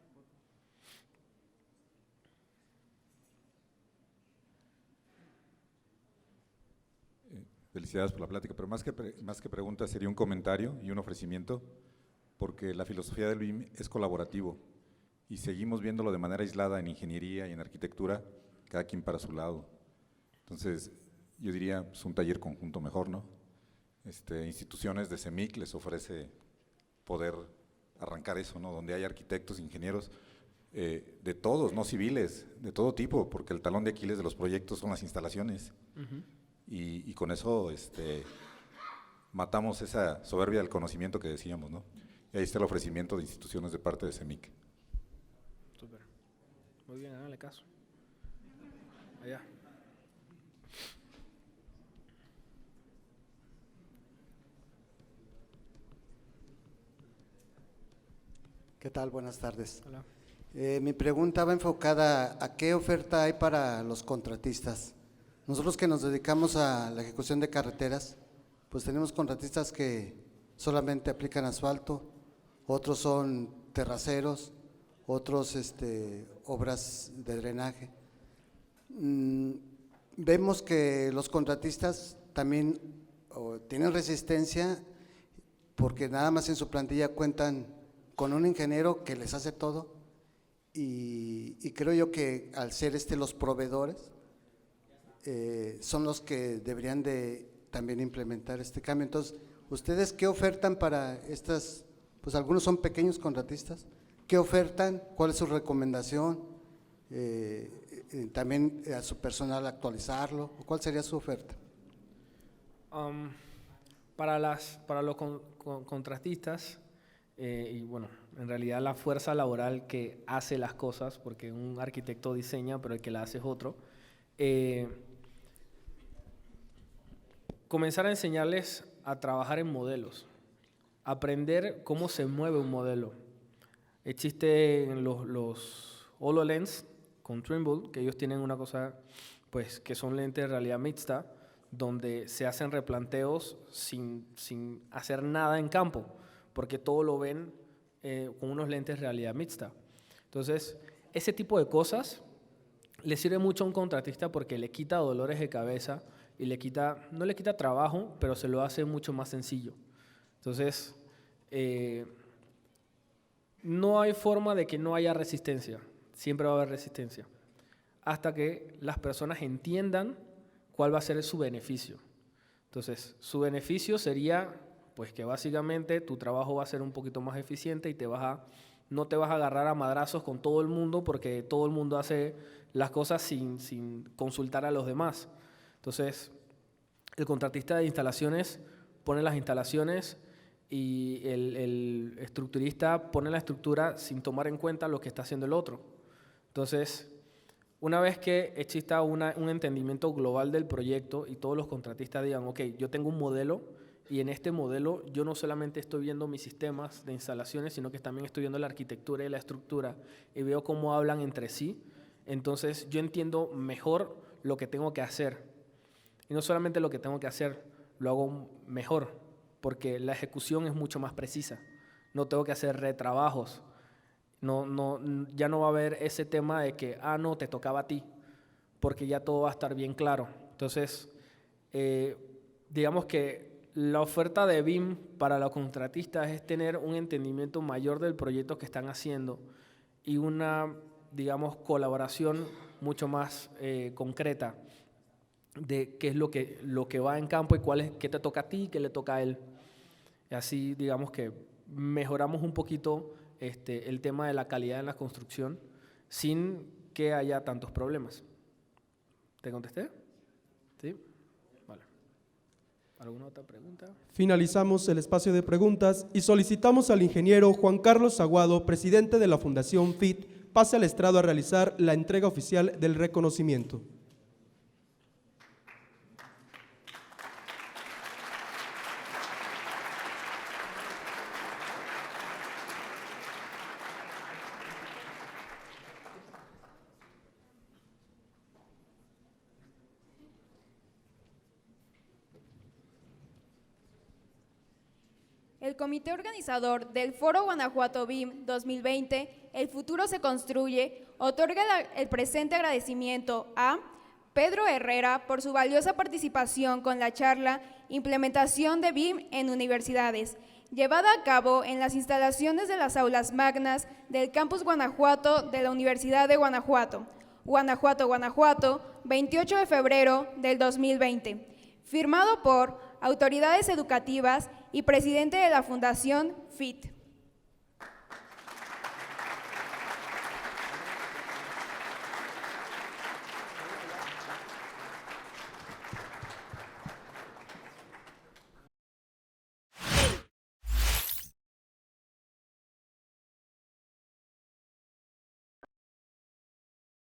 Felicidades por la plática, pero más que pregunta sería un comentario y un ofrecimiento, porque la filosofía del BIM es colaborativo y seguimos viéndolo de manera aislada en ingeniería y en arquitectura, cada quien para su lado. Entonces, yo diría, pues, un taller conjunto mejor, ¿no? Instituciones de CEMIC les ofrece poder arrancar eso, ¿no? Donde hay arquitectos, ingenieros, de todos, no civiles, de todo tipo, porque el talón de Aquiles de los proyectos son las instalaciones. Y con eso matamos esa soberbia del conocimiento que decíamos, ¿no? Y ahí está el ofrecimiento de instituciones de parte de CEMIC. Súper. Muy bien, háganle caso. Allá. ¿Qué tal? Buenas tardes. Hola. Mi pregunta va enfocada a qué oferta hay para los contratistas. Nosotros que nos dedicamos a la ejecución de carreteras, pues tenemos contratistas que solamente aplican asfalto, otros son terraceros, otros obras de drenaje. Vemos que los contratistas también tienen resistencia porque nada más en su plantilla cuentan con un ingeniero que les hace todo y creo yo que al ser los proveedores son los que deberían de también implementar este cambio. Entonces, ¿ustedes qué ofertan para estas? Pues algunos son pequeños contratistas. ¿Qué ofertan? ¿Cuál es su recomendación? También a su personal actualizarlo. ¿Cuál sería su oferta? Para los contratistas, y bueno, en realidad la fuerza laboral que hace las cosas, porque un arquitecto diseña, pero el que la hace es otro, comenzar a enseñarles a trabajar en modelos, aprender cómo se mueve un modelo. Existen los HoloLens con Trimble, que ellos tienen una cosa, pues, que son lentes de realidad mixta, donde se hacen replanteos sin hacer nada en campo, porque todo lo ven con unos lentes de realidad mixta. Entonces, ese tipo de cosas le sirve mucho a un contratista porque le quita dolores de cabeza y no le quita trabajo, pero se lo hace mucho más sencillo. Entonces, no hay forma de que no haya resistencia, siempre va a haber resistencia, hasta que las personas entiendan cuál va a ser su beneficio. Entonces, su beneficio sería, pues, que básicamente tu trabajo va a ser un poquito más eficiente y no te vas a agarrar a madrazos con todo el mundo porque todo el mundo hace las cosas sin consultar a los demás. Entonces, el contratista de instalaciones pone las instalaciones y el estructurista pone la estructura sin tomar en cuenta lo que está haciendo el otro. Entonces, una vez que exista un entendimiento global del proyecto y todos los contratistas digan, ok, yo tengo un modelo y en este modelo yo no solamente estoy viendo mis sistemas de instalaciones, sino que también estoy viendo la arquitectura y la estructura y veo cómo hablan entre sí, entonces yo entiendo mejor lo que tengo que hacer. Y no solamente lo que tengo que hacer, lo hago mejor, porque la ejecución es mucho más precisa. No tengo que hacer retrabajos. Ya no va a haber ese tema de que, no, te tocaba a ti, porque ya todo va a estar bien claro. Entonces, digamos que la oferta de BIM para los contratistas es tener un entendimiento mayor del proyecto que están haciendo y una, digamos, colaboración mucho más concreta de qué es lo que va en campo y qué te toca a ti y qué le toca a él. Y así, digamos que mejoramos un poquito el tema de la calidad en la construcción sin que haya tantos problemas. ¿Te contesté? ¿Sí? Vale. ¿Alguna otra pregunta? Finalizamos el espacio de preguntas y solicitamos al ingeniero Juan Carlos Aguado, presidente de la Fundación FIT, pase al estrado a realizar la entrega oficial del reconocimiento. El comité organizador del Foro Guanajuato BIM 2020, El Futuro se Construye, otorga el presente agradecimiento a Pedro Herrera por su valiosa participación con la charla Implementación de BIM en Universidades, llevada a cabo en las instalaciones de las aulas magnas del Campus Guanajuato de la Universidad de Guanajuato, Guanajuato, 28 de febrero del 2020, firmado por autoridades educativas y presidente de la Fundación FIT.